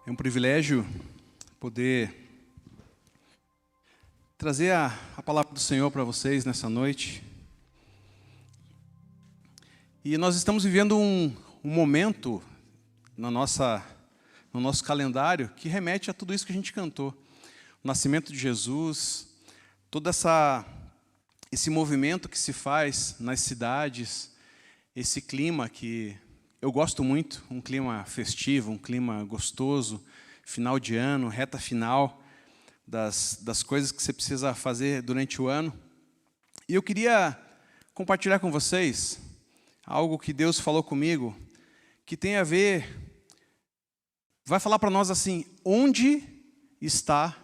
É um privilégio poder trazer a palavra do Senhor para vocês nessa noite. E nós estamos vivendo um momento no nosso calendário que remete a tudo isso que a gente cantou. O nascimento de Jesus, todo esse movimento que se faz nas cidades, esse clima que eu gosto muito, um clima festivo, um clima gostoso, final de ano, reta final das coisas que você precisa fazer durante o ano. E eu queria compartilhar com vocês algo que Deus falou comigo, que tem a ver, vai falar para nós assim, onde está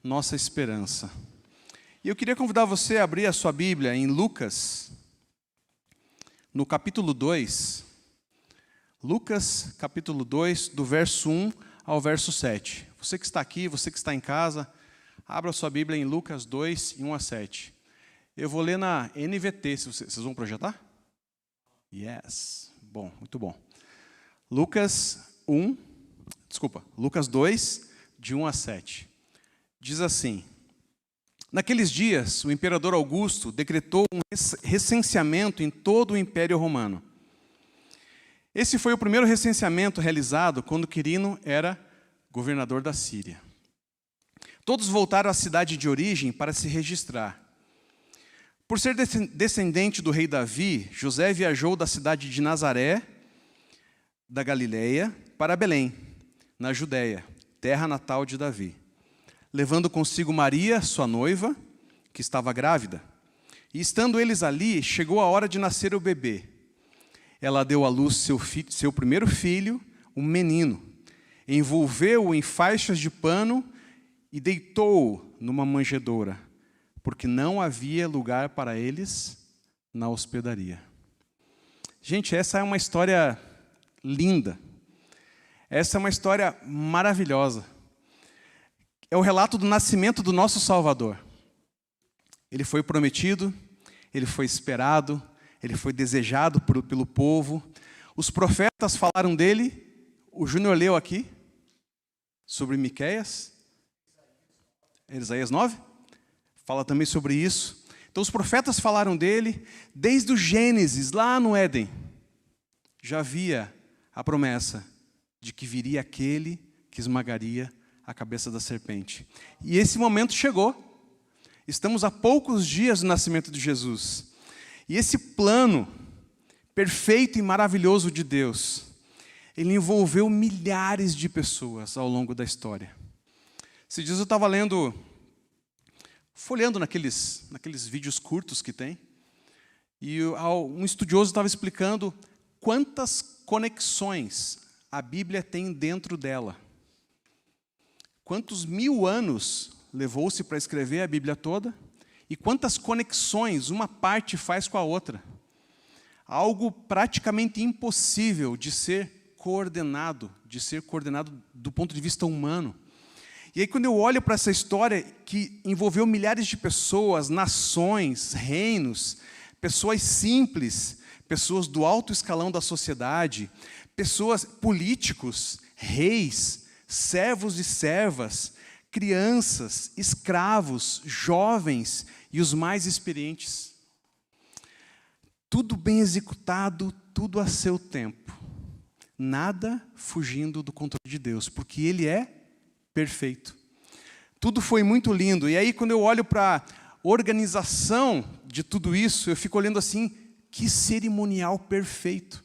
nossa esperança? E eu queria convidar você a abrir a sua Bíblia em Lucas, no capítulo 2, Lucas, capítulo 2, do verso 1 ao verso 7. Você que está aqui, você que está em casa, abra a sua Bíblia em Lucas 2, 1 a 7. Eu vou ler na NVT, vocês vão projetar? Yes. Bom, muito bom. Lucas 2, de 1 a 7. Diz assim: naqueles dias, o imperador Augusto decretou um recenseamento em todo o Império Romano. Esse foi o primeiro recenseamento realizado quando Quirino era governador da Síria. Todos voltaram à cidade de origem para se registrar. Por ser descendente do rei Davi, José viajou da cidade de Nazaré, da Galileia, para Belém, na Judéia, terra natal de Davi, levando consigo Maria, sua noiva, que estava grávida. E estando eles ali, chegou a hora de nascer o bebê. Ela deu à luz seu primeiro filho, um menino, envolveu-o em faixas de pano e deitou-o numa manjedoura, porque não havia lugar para eles na hospedaria. Gente, essa é uma história linda. Essa é uma história maravilhosa. É o relato do nascimento do nosso Salvador. Ele foi prometido, ele foi esperado, ele foi desejado pelo povo. Os profetas falaram dele. O Júnior leu aqui sobre Miqueias. Isaías 9? Fala também sobre isso. Então os profetas falaram dele. Desde o Gênesis, lá no Éden, já havia a promessa de que viria aquele que esmagaria a cabeça da serpente. E esse momento chegou. Estamos a poucos dias do nascimento de Jesus. E esse plano perfeito e maravilhoso de Deus, ele envolveu milhares de pessoas ao longo da história. Esses dias eu estava folheando naqueles vídeos curtos que tem, e um estudioso estava explicando quantas conexões a Bíblia tem dentro dela. Quantos 1000 anos levou-se para escrever a Bíblia toda? E quantas conexões uma parte faz com a outra. Algo praticamente impossível de ser coordenado do ponto de vista humano. E aí quando eu olho para essa história que envolveu milhares de pessoas, nações, reinos, pessoas simples, pessoas do alto escalão da sociedade, pessoas políticos, reis, servos e servas, crianças, escravos, jovens e os mais experientes. Tudo bem executado, tudo a seu tempo. Nada fugindo do controle de Deus, porque Ele é perfeito. Tudo foi muito lindo. E aí, quando eu olho para a organização de tudo isso, eu fico olhando assim, que cerimonial perfeito.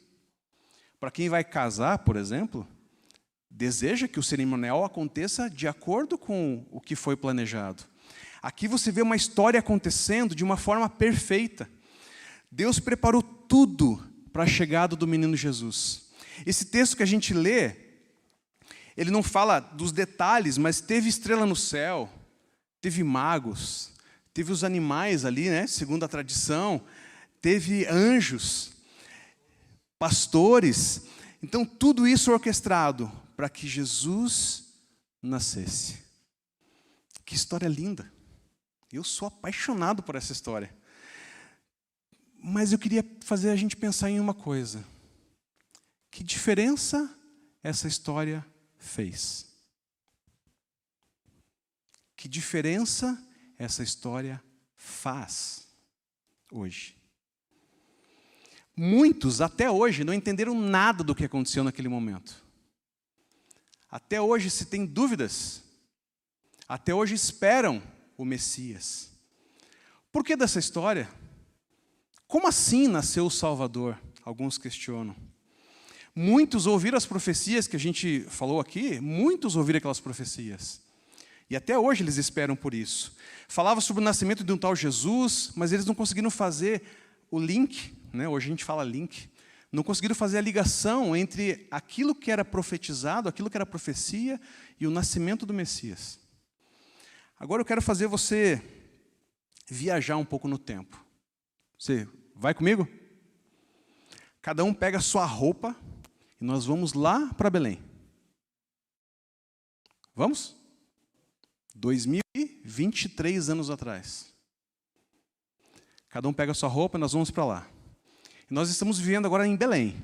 Para quem vai casar, por exemplo, deseja que o cerimonial aconteça de acordo com o que foi planejado. Aqui você vê uma história acontecendo de uma forma perfeita. Deus preparou tudo para a chegada do menino Jesus. Esse texto que a gente lê, ele não fala dos detalhes, mas teve estrela no céu, teve magos, teve os animais ali, né, segundo a tradição, teve anjos, pastores. Então, tudo isso orquestrado para que Jesus nascesse. Que história linda. Eu sou apaixonado por essa história. Mas eu queria fazer a gente pensar em uma coisa. Que diferença essa história fez? Que diferença essa história faz hoje? Muitos, até hoje, não entenderam nada do que aconteceu naquele momento. Até hoje se tem dúvidas. Até hoje esperam o Messias. Por que dessa história? Como assim nasceu o Salvador? Alguns questionam. Muitos ouviram as profecias que a gente falou aqui, muitos ouviram aquelas profecias. E até hoje eles esperam por isso. Falava sobre o nascimento de um tal Jesus, mas eles não conseguiram fazer o link, né? Hoje a gente fala link. Não conseguiram fazer a ligação entre aquilo que era profetizado, aquilo que era profecia, e o nascimento do Messias. Agora eu quero fazer você viajar um pouco no tempo. Você vai comigo? Cada um pega a sua roupa e nós vamos lá para Belém. Vamos? 2023 anos atrás. Cada um pega a sua roupa e nós vamos para lá. E nós estamos vivendo agora em Belém.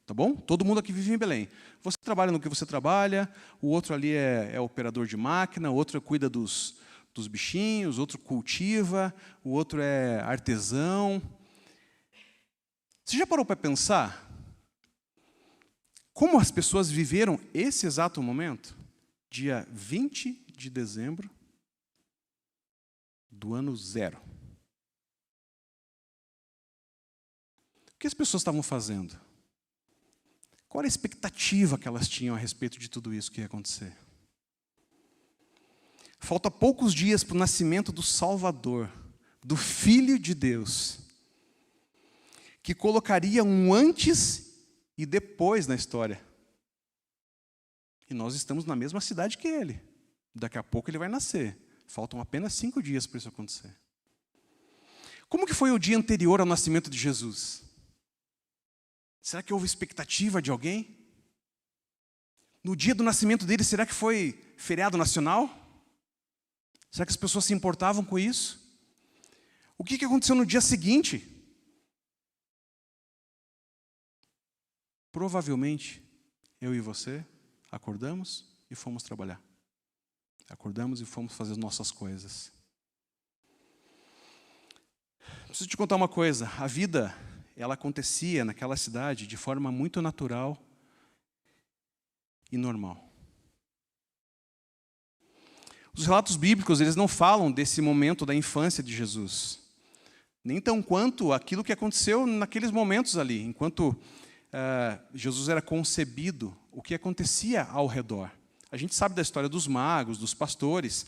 Tá bom? Todo mundo aqui vive em Belém. Você trabalha no que você trabalha, o outro ali é operador de máquina, o outro cuida dos bichinhos, o outro cultiva, o outro é artesão. Você já parou para pensar como as pessoas viveram esse exato momento? Dia 20 de dezembro do ano 0. O que as pessoas estavam fazendo? Qual era a expectativa que elas tinham a respeito de tudo isso que ia acontecer? Falta poucos dias para o nascimento do Salvador, do Filho de Deus, que colocaria um antes e depois na história. E nós estamos na mesma cidade que ele. Daqui a pouco ele vai nascer. Faltam apenas 5 dias para isso acontecer. Como que foi o dia anterior ao nascimento de Jesus? Será que houve expectativa de alguém? No dia do nascimento dele, será que foi feriado nacional? Será que as pessoas se importavam com isso? O que aconteceu no dia seguinte? Provavelmente, eu e você acordamos e fomos trabalhar. Acordamos e fomos fazer as nossas coisas. Preciso te contar uma coisa. A vida, ela acontecia naquela cidade de forma muito natural e normal. Os relatos bíblicos, eles não falam desse momento da infância de Jesus. Nem tão quanto aquilo que aconteceu naqueles momentos ali, enquanto Jesus era concebido, o que acontecia ao redor. A gente sabe da história dos magos, dos pastores,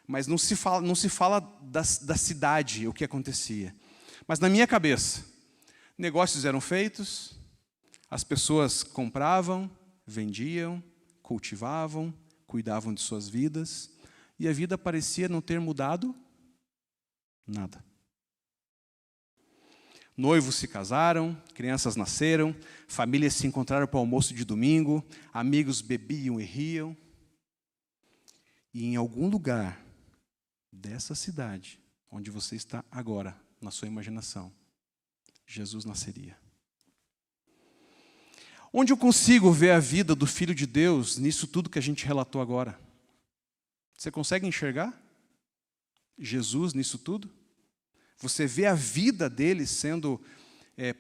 mas não se fala da cidade, o que acontecia. Mas na minha cabeça, negócios eram feitos, as pessoas compravam, vendiam, cultivavam, cuidavam de suas vidas, e a vida parecia não ter mudado nada. Noivos se casaram, crianças nasceram, famílias se encontraram para o almoço de domingo, amigos bebiam e riam. E em algum lugar dessa cidade, onde você está agora, na sua imaginação, Jesus nasceria. Onde eu consigo ver a vida do Filho de Deus nisso tudo que a gente relatou agora? Você consegue enxergar Jesus nisso tudo? Você vê a vida dele sendo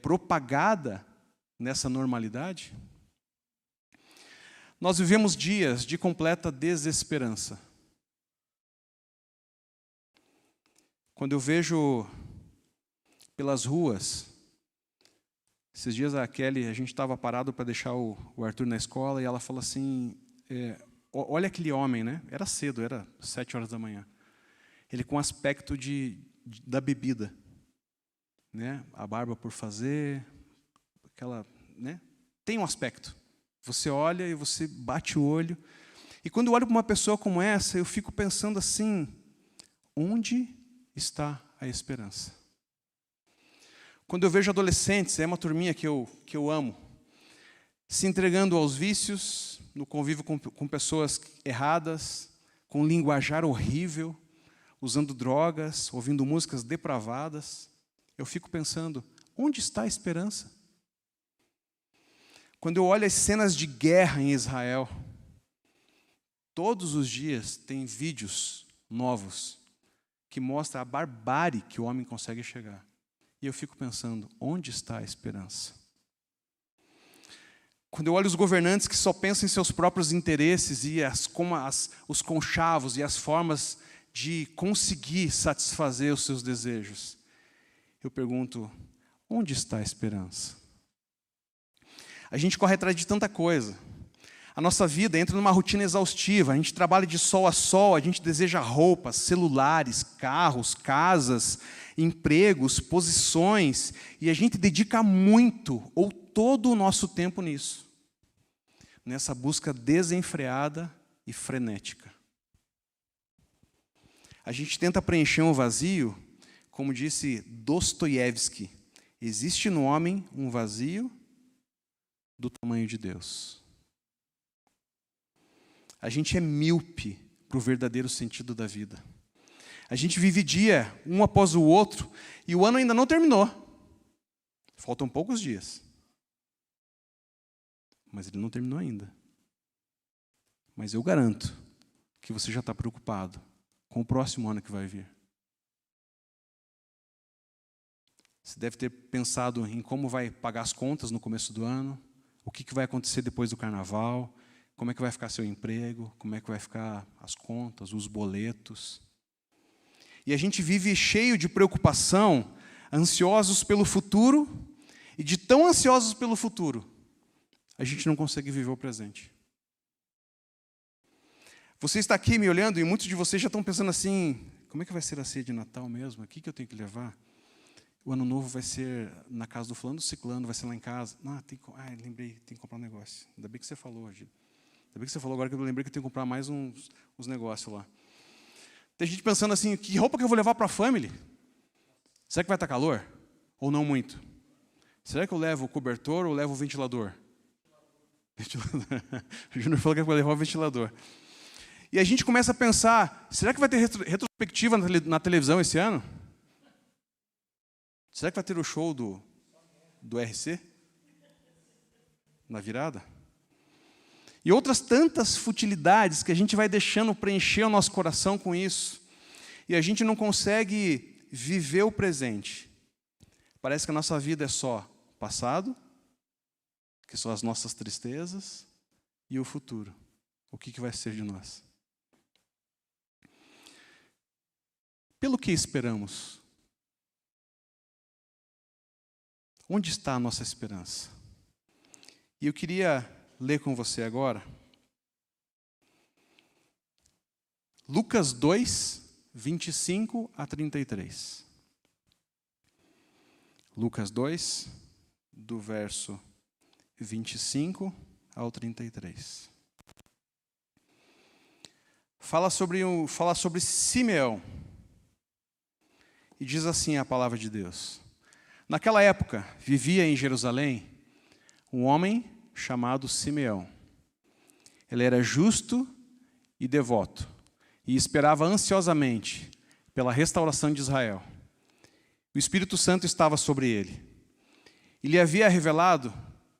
propagada nessa normalidade? Nós vivemos dias de completa desesperança. Quando eu vejo pelas ruas, esses dias a Kelly, a gente estava parado para deixar o Arthur na escola, e ela falou assim, olha aquele homem, né? Era cedo, era 7 horas da manhã. Ele com aspecto da bebida, né? A barba por fazer, aquela, né? Tem um aspecto. Você olha e você bate o olho. E quando eu olho para uma pessoa como essa, eu fico pensando assim, onde está a esperança? Quando eu vejo adolescentes, é uma turminha que eu amo, se entregando aos vícios, no convívio com pessoas erradas, com linguajar horrível, usando drogas, ouvindo músicas depravadas, eu fico pensando, onde está a esperança? Quando eu olho as cenas de guerra em Israel, todos os dias tem vídeos novos, que mostra a barbárie que o homem consegue chegar. E eu fico pensando, onde está a esperança? Quando eu olho os governantes que só pensam em seus próprios interesses e os conchavos e as formas de conseguir satisfazer os seus desejos, eu pergunto, onde está a esperança? A gente corre atrás de tanta coisa. A nossa vida entra numa rotina exaustiva, a gente trabalha de sol a sol, a gente deseja roupas, celulares, carros, casas, empregos, posições, e a gente dedica muito ou todo o nosso tempo nisso, nessa busca desenfreada e frenética. A gente tenta preencher um vazio, como disse Dostoiévski, existe no homem um vazio do tamanho de Deus. A gente é míope para o verdadeiro sentido da vida. A gente vive dia, um após o outro, e o ano ainda não terminou. Faltam poucos dias. Mas ele não terminou ainda. Mas eu garanto que você já está preocupado com o próximo ano que vai vir. Você deve ter pensado em como vai pagar as contas no começo do ano, o que vai acontecer depois do carnaval, como é que vai ficar seu emprego, como é que vai ficar as contas, os boletos. E a gente vive cheio de preocupação, ansiosos pelo futuro, e de tão ansiosos pelo futuro, a gente não consegue viver o presente. Você está aqui me olhando e muitos de vocês já estão pensando assim, como é que vai ser a ceia de Natal mesmo? O que eu tenho que levar? O ano novo vai ser na casa do fulano, do ciclano, vai ser lá em casa. Lembrei, tem que comprar um negócio. Ainda bem que você falou, Gil. Ainda bem que você falou agora que eu lembrei que eu tenho que comprar mais uns negócios lá. Tem gente pensando assim, que roupa que eu vou levar para a família? Será que vai estar calor? Ou não muito? Será que eu levo o cobertor ou levo o ventilador? O Júnior falou que vai levar o ventilador. E a gente começa a pensar, será que vai ter retrospectiva na televisão esse ano? Será que vai ter o show do RC? Na virada? E outras tantas futilidades que a gente vai deixando preencher o nosso coração com isso. E a gente não consegue viver o presente. Parece que a nossa vida é só passado, que são as nossas tristezas, e o futuro. O que vai ser de nós? Pelo que esperamos? Onde está a nossa esperança? E eu queria ler com você agora Lucas 2, 25 a 33. Lucas 2, do verso 25 ao 33. Fala sobre Simeão. E diz assim a palavra de Deus. Naquela época, vivia em Jerusalém um homem chamado Simeão. Ele era justo e devoto, e esperava ansiosamente pela restauração de Israel. O Espírito Santo estava sobre ele. E lhe havia revelado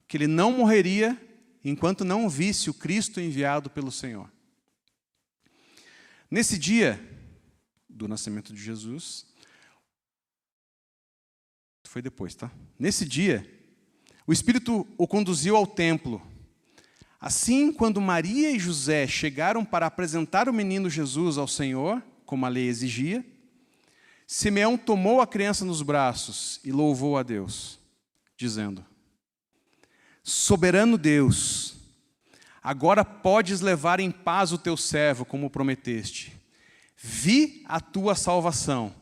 que ele não morreria enquanto não visse o Cristo enviado pelo Senhor. Nesse dia do nascimento de Jesus, foi depois, tá? Nesse dia, o Espírito o conduziu ao templo. Assim, quando Maria e José chegaram para apresentar o menino Jesus ao Senhor, como a lei exigia, Simeão tomou a criança nos braços e louvou a Deus, dizendo: Soberano Deus, agora podes levar em paz o teu servo, como prometeste. Vi a tua salvação,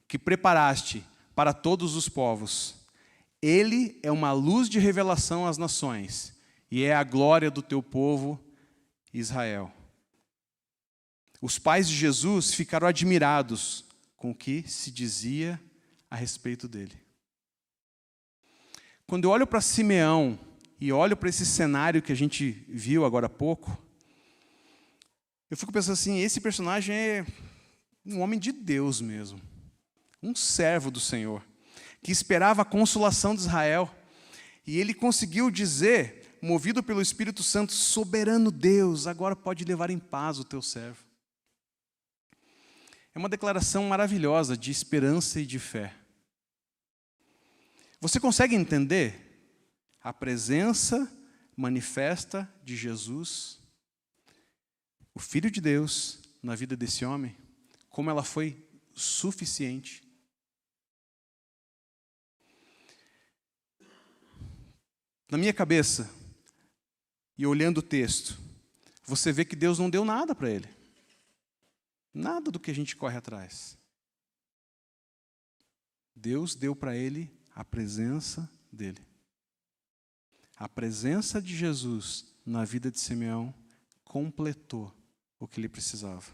que preparaste para todos os povos. Ele é uma luz de revelação às nações, e é a glória do teu povo, Israel. Os pais de Jesus ficaram admirados com o que se dizia a respeito dele. Quando eu olho para Simeão e olho para esse cenário que a gente viu agora há pouco, eu fico pensando assim, esse personagem é um homem de Deus mesmo. Um servo do Senhor, que esperava a consolação de Israel. E ele conseguiu dizer, movido pelo Espírito Santo, soberano Deus, agora pode levar em paz o teu servo. é uma declaração maravilhosa de esperança e de fé. Você consegue entender a presença manifesta de Jesus, o Filho de Deus, na vida desse homem? Como ela foi suficiente? Na minha cabeça, e olhando o texto, você vê que Deus não deu nada para ele. Nada do que a gente corre atrás. Deus deu para ele a presença dele. A presença de Jesus na vida de Simeão completou o que ele precisava.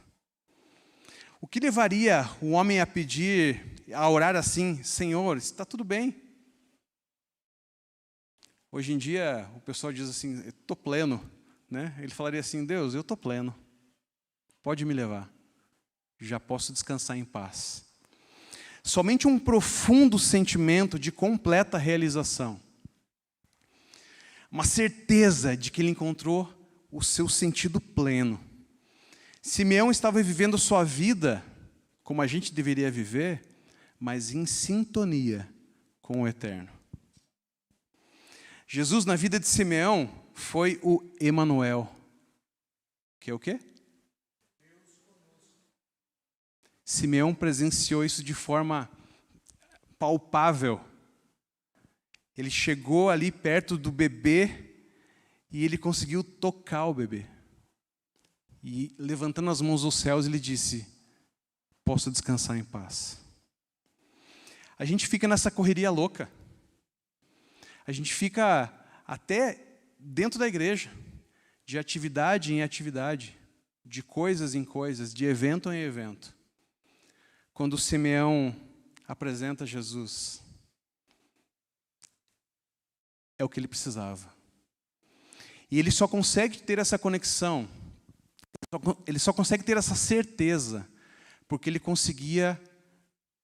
O que levaria o homem a pedir, a orar assim: Senhor, está tudo bem? Hoje em dia, o pessoal diz assim: estou pleno. Né? Ele falaria assim: Deus, eu estou pleno. Pode me levar. Já posso descansar em paz. Somente um profundo sentimento de completa realização. Uma certeza de que ele encontrou o seu sentido pleno. Simeão estava vivendo sua vida como a gente deveria viver, mas em sintonia com o Eterno. Jesus, na vida de Simeão, foi o Emanuel. Que é o quê? Deus conosco. Simeão presenciou isso de forma palpável. Ele chegou ali perto do bebê e ele conseguiu tocar o bebê. E levantando as mãos aos céus, ele disse: posso descansar em paz. A gente fica nessa correria louca. A gente fica até dentro da igreja, de atividade em atividade, de coisas em coisas, de evento em evento. Quando Simeão apresenta Jesus, é o que ele precisava. E ele só consegue ter essa conexão, ele só consegue ter essa certeza, porque ele conseguia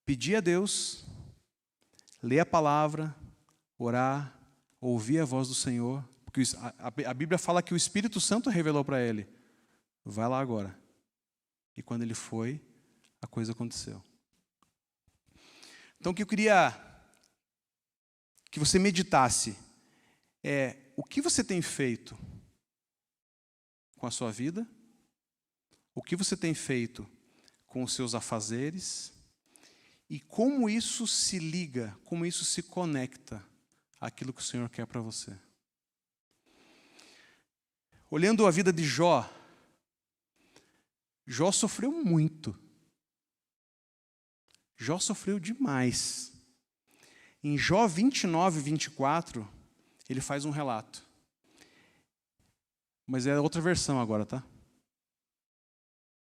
pedir a Deus, ler a palavra, orar, ouvir a voz do Senhor, porque a Bíblia fala que o Espírito Santo revelou para ele: vai lá agora. E quando ele foi, a coisa aconteceu. Então o que eu queria que você meditasse é: o que você tem feito com a sua vida? O que você tem feito com os seus afazeres? E como isso se liga, como isso se conecta àquilo que o Senhor quer para você? Olhando a vida de Jó, Jó sofreu muito. Jó sofreu demais. Em Jó 29, 24, ele faz um relato. Mas é outra versão agora, tá?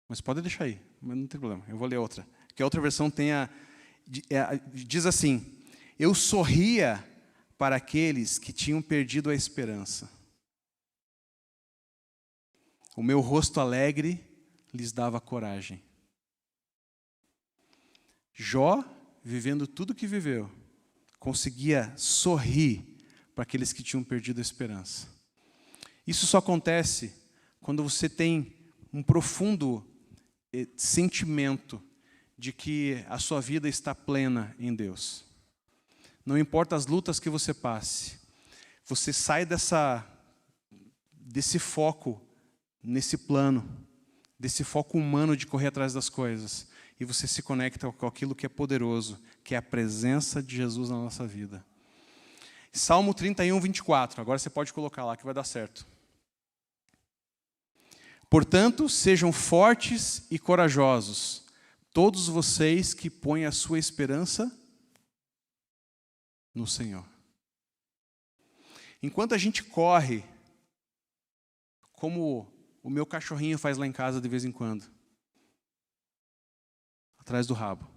Mas pode deixar aí, mas não tem problema, eu vou ler outra. Que a outra versão diz assim: eu sorria para aqueles que tinham perdido a esperança. O meu rosto alegre lhes dava coragem. Jó, vivendo tudo o que viveu, conseguia sorrir para aqueles que tinham perdido a esperança. Isso só acontece quando você tem um profundo sentimento de que a sua vida está plena em Deus. Não importa as lutas que você passe, você sai desse foco, nesse plano, desse foco humano de correr atrás das coisas, e você se conecta com aquilo que é poderoso, que é a presença de Jesus na nossa vida. Salmo 31, 24, agora você pode colocar lá que vai dar certo. Portanto, sejam fortes e corajosos, todos vocês que põem a sua esperança no Senhor. Enquanto a gente corre, como o meu cachorrinho faz lá em casa de vez em quando, atrás do rabo,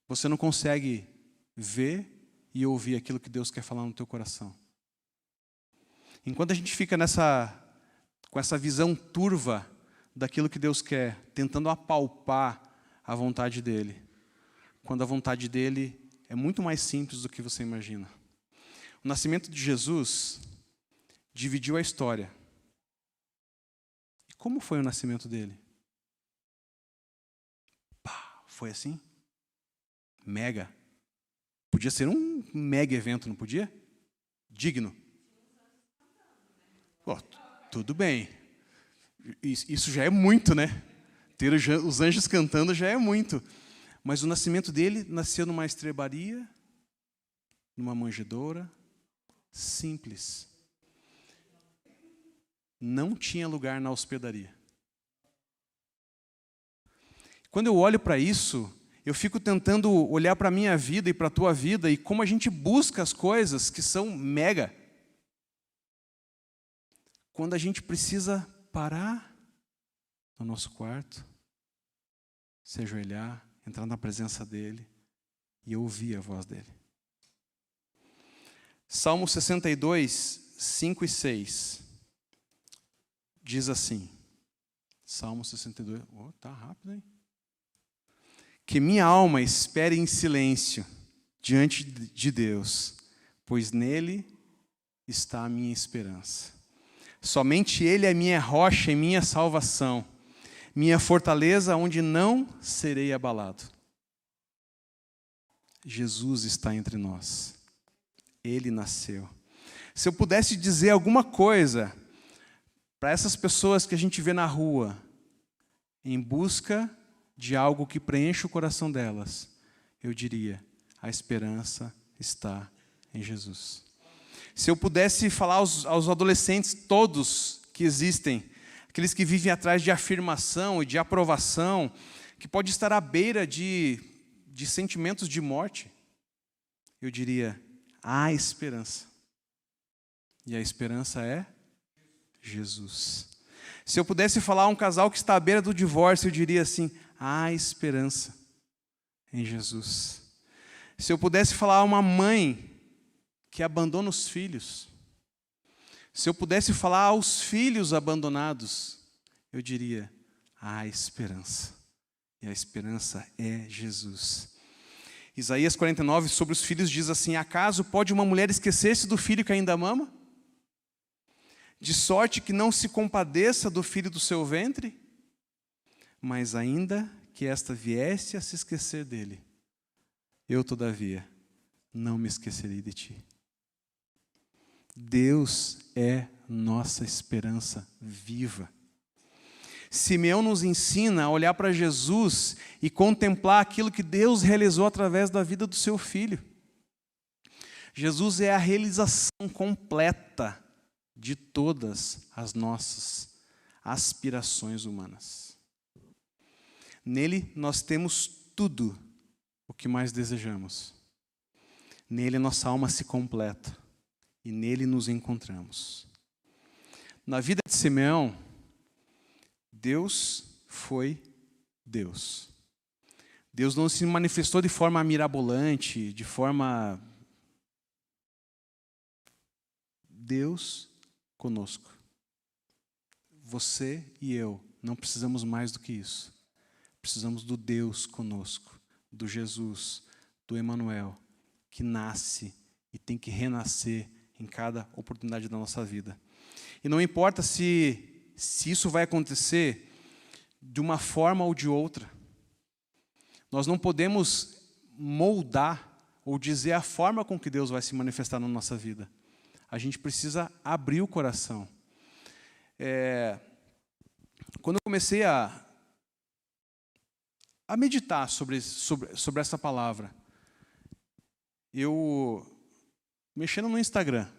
você não consegue ver e ouvir aquilo que Deus quer falar no teu coração. Enquanto a gente fica com essa visão turva daquilo que Deus quer, tentando apalpar a vontade dEle, quando a vontade dEle é muito mais simples do que você imagina. O nascimento de Jesus dividiu a história. E como foi o nascimento dele? Foi assim? Mega. Podia ser um mega evento, não podia? Digno. Oh, tudo bem. Isso já é muito, né? Ter os anjos cantando já é muito. Mas o nascimento dele nasceu numa estrebaria, numa manjedoura, simples. Não tinha lugar na hospedaria. Quando eu olho para isso, eu fico tentando olhar para a minha vida e para a tua vida e como a gente busca as coisas que são mega. Quando a gente precisa parar no nosso quarto, se ajoelhar, entrar na presença dele e ouvir a voz dele. Salmo 62, 5 e 6. Diz assim. Salmo 62. Oh, tá rápido, hein? Que minha alma espere em silêncio diante de Deus, pois nele está a minha esperança. Somente ele é minha rocha e minha salvação, minha fortaleza onde não serei abalado. Jesus está entre nós. Ele nasceu. Se eu pudesse dizer alguma coisa para essas pessoas que a gente vê na rua, em busca de algo que preenche o coração delas, eu diria, a esperança está em Jesus. Se eu pudesse falar aos adolescentes todos que existem, aqueles que vivem atrás de afirmação e de aprovação, que pode estar à beira de sentimentos de morte, eu diria, há esperança. E a esperança é Jesus. Se eu pudesse falar a um casal que está à beira do divórcio, eu diria assim, há esperança em Jesus. Se eu pudesse falar a uma mãe que abandona os filhos, se eu pudesse falar aos filhos abandonados, eu diria, há esperança. E a esperança é Jesus. Isaías 49, sobre os filhos, diz assim, acaso pode uma mulher esquecer-se do filho que ainda mama? De sorte que não se compadeça do filho do seu ventre? Mas ainda que esta viesse a se esquecer dele, eu, todavia, não me esquecerei de ti. Deus é nossa esperança viva. Simeão nos ensina a olhar para Jesus e contemplar aquilo que Deus realizou através da vida do seu filho. Jesus é a realização completa de todas as nossas aspirações humanas. Nele nós temos tudo o que mais desejamos. Nele nossa alma se completa e nele nos encontramos. Na vida de Simeão, Deus foi Deus. Deus não se manifestou de forma mirabolante, de forma... Deus conosco. Você e eu não precisamos mais do que isso. Precisamos do Deus conosco, do Jesus, do Emanuel, que nasce e tem que renascer em cada oportunidade da nossa vida. E não importa se isso vai acontecer de uma forma ou de outra. Nós não podemos moldar ou dizer a forma com que Deus vai se manifestar na nossa vida. A gente precisa abrir o coração. Quando eu comecei a meditar sobre essa palavra, eu, mexendo no Instagram,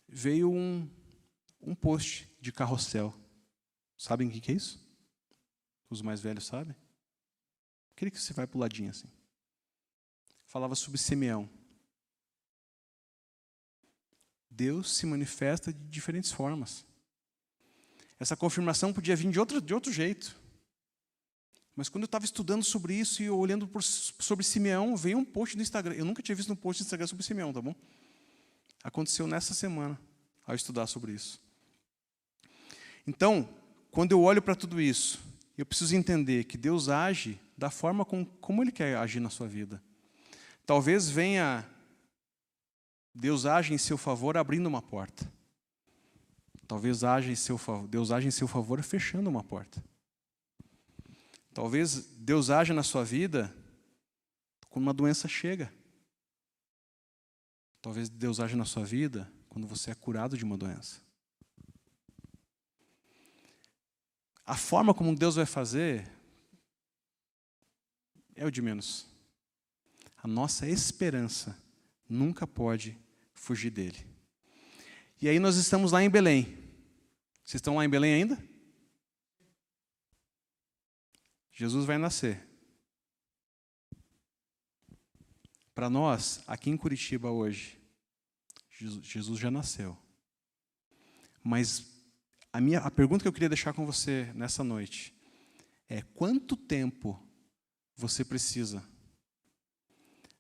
veio um post de carrossel. Sabem o que é isso? Os mais velhos sabem? Queria que você vai para o ladinho assim. Falava sobre Simeão. Deus se manifesta de diferentes formas. Essa confirmação podia vir de outro jeito. Mas quando eu estava estudando sobre isso e olhando sobre Simeão, veio um post no Instagram. Eu nunca tinha visto um post no Instagram sobre Simeão, tá bom? Aconteceu nessa semana, ao estudar sobre isso. Então, quando eu olho para tudo isso, eu preciso entender que Deus age da forma como Ele quer agir na sua vida. Talvez Deus age em seu favor abrindo uma porta. Talvez Deus age em seu favor fechando uma porta. Talvez Deus haja na sua vida quando uma doença chega. Talvez Deus haja na sua vida quando você é curado de uma doença. A forma como Deus vai fazer é o de menos. A nossa esperança nunca pode fugir dele. E aí nós estamos lá em Belém. Vocês estão lá em Belém ainda? Jesus vai nascer. Para nós, aqui em Curitiba hoje, Jesus já nasceu. Mas a pergunta que eu queria deixar com você nessa noite é: quanto tempo você precisa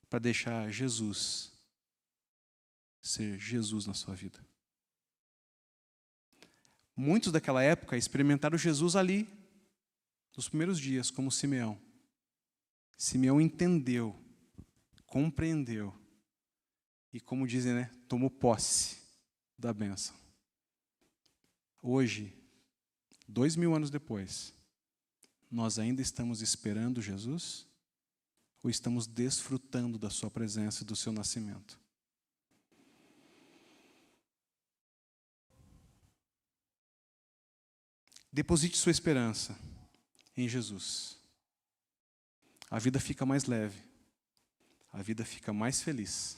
para deixar Jesus ser Jesus na sua vida? Muitos daquela época experimentaram Jesus ali, nos primeiros dias, como Simeão. Simeão entendeu, compreendeu e, como dizem, né, tomou posse da bênção. Hoje, 2000 anos depois, nós ainda estamos esperando Jesus ou estamos desfrutando da sua presença e do seu nascimento? Deposite sua esperança em Jesus. A vida fica mais leve, a vida fica mais feliz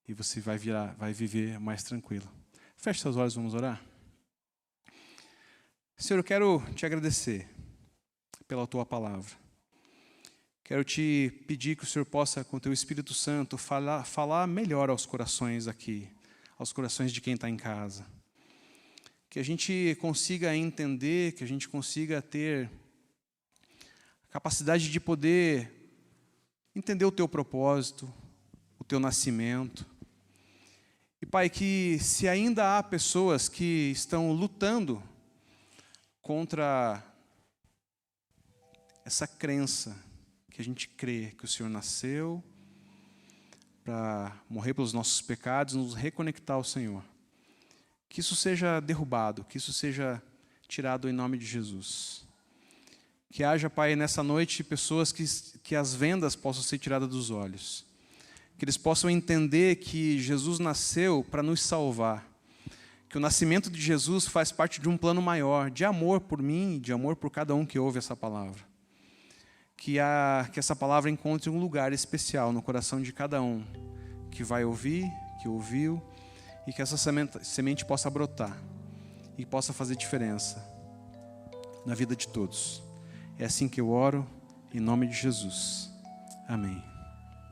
e você vai viver mais tranquilo. Feche seus olhos, vamos orar? Senhor, eu quero te agradecer pela tua palavra. Quero te pedir que o Senhor possa, com o teu Espírito Santo, falar melhor aos corações aqui, aos corações de quem está em casa. Que a gente consiga entender, que a gente consiga ter a capacidade de poder entender o teu propósito, o teu nascimento. E, Pai, que se ainda há pessoas que estão lutando contra essa crença, que a gente crê que o Senhor nasceu para morrer pelos nossos pecados, nos reconectar ao Senhor. Que isso seja derrubado, que isso seja tirado em nome de Jesus. Que haja, Pai, nessa noite, pessoas que as vendas possam ser tiradas dos olhos. Que eles possam entender que Jesus nasceu para nos salvar. Que o nascimento de Jesus faz parte de um plano maior, de amor por mim, de amor por cada um que ouve essa palavra. Que essa palavra encontre um lugar especial no coração de cada um que vai ouvir, que ouviu, e que essa semente possa brotar e possa fazer diferença na vida de todos. É assim que eu oro, em nome de Jesus. Amém.